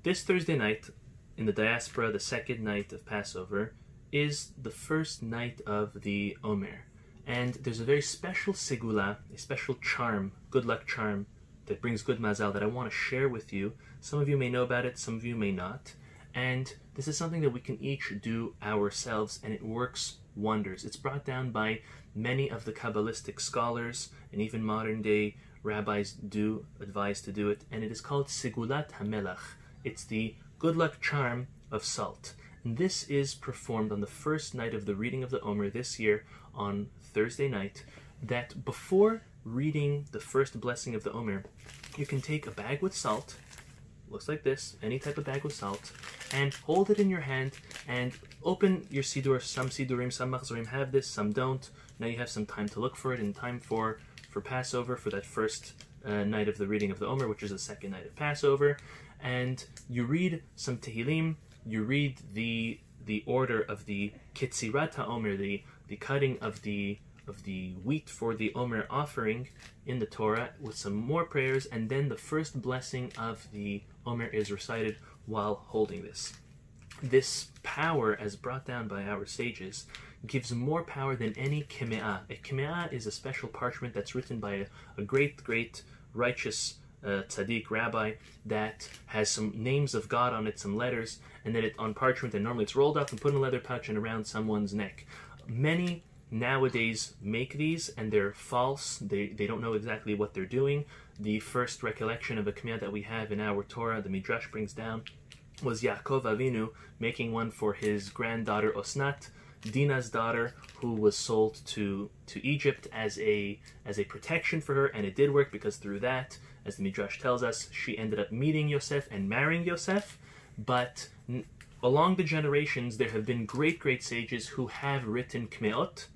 This Thursday night in the diaspora, the second night of Passover, is the first night of the Omer. And there's a very special Segulah, a special charm, good luck charm, that brings good mazal that I want to share with you. Some of you may know about it, some of you may not. And this is something that we can each do ourselves, and it works wonders. It's brought down by many of the Kabbalistic scholars, and even modern day rabbis do advise to do it, and it is called Segulat HaMelach. It's the good luck charm of salt. And this is performed on the first night of the reading of the Omer this year on Thursday night, that before reading the first blessing of the Omer, you can take a bag with salt, looks like this, any type of bag with salt, and hold it in your hand and open your Sidur. Some Sidurim, some Machzorim have this, some don't. Now you have some time to look for it in time for Passover, for that first night of the reading of the Omer, which is the second night of Passover. And you read some Tehillim, you read the order of the Ketzirat HaOmer, the cutting of the wheat for the Omer offering in the Torah, with some more prayers, and then the first blessing of the Omer is recited while holding this. This power, as brought down by our sages, gives more power than any keme'ah. A keme'ah is a special parchment that's written by a great righteous tzaddik rabbi that has some names of God on it, some letters, and then on parchment, and normally it's rolled up and put in a leather pouch and around someone's neck. Many nowadays make these, and they're false. They don't know exactly what they're doing. The first recollection of a keme'ah that we have in our Torah, the Midrash brings down, was Yaakov Avinu making one for his granddaughter Osnat, Dinah's daughter, who was sold to Egypt as a protection for her, and it did work, because through that, as the Midrash tells us, she ended up meeting Yosef and marrying Yosef. But along the generations, there have been great sages who have written kmeot,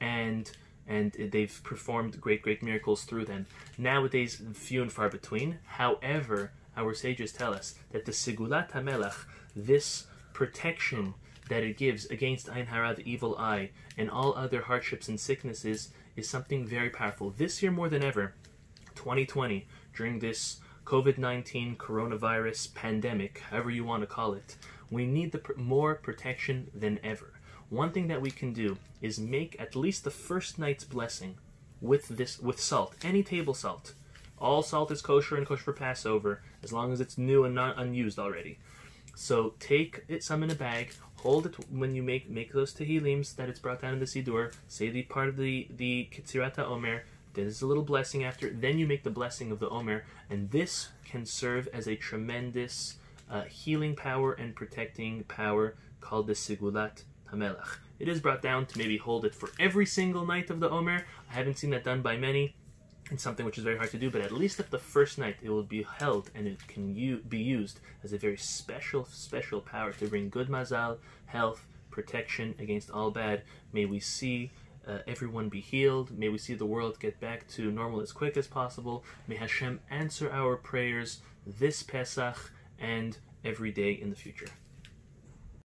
and they've performed great miracles through them. Nowadays, few and far between. However, our sages tell us that the Segulat HaMelach, this protection that it gives against Ein Hara, the evil eye, and all other hardships and sicknesses, is something very powerful. This year more than ever, 2020, during this COVID-19 coronavirus pandemic, however you want to call it, we need more protection than ever. One thing that we can do is make at least the first night's blessing with salt, any table salt. All salt is kosher and kosher for Passover, as long as it's new and not unused already. So take some in a bag, hold it when you make those Tehillims that it's brought down in the Sidur, say the part of the Ketzirat HaOmer, there's a little blessing after, then you make the blessing of the Omer, and this can serve as a tremendous healing power and protecting power called the Segulat HaMelach. It is brought down to maybe hold it for every single night of the Omer. I haven't seen that done by many. It's something which is very hard to do, but at least at the first night it will be held, and it can be used as a very special power to bring good mazal, health, protection against all bad. May we see everyone be healed. May we see the world get back to normal as quick as possible. May Hashem answer our prayers this Pesach and every day in the future.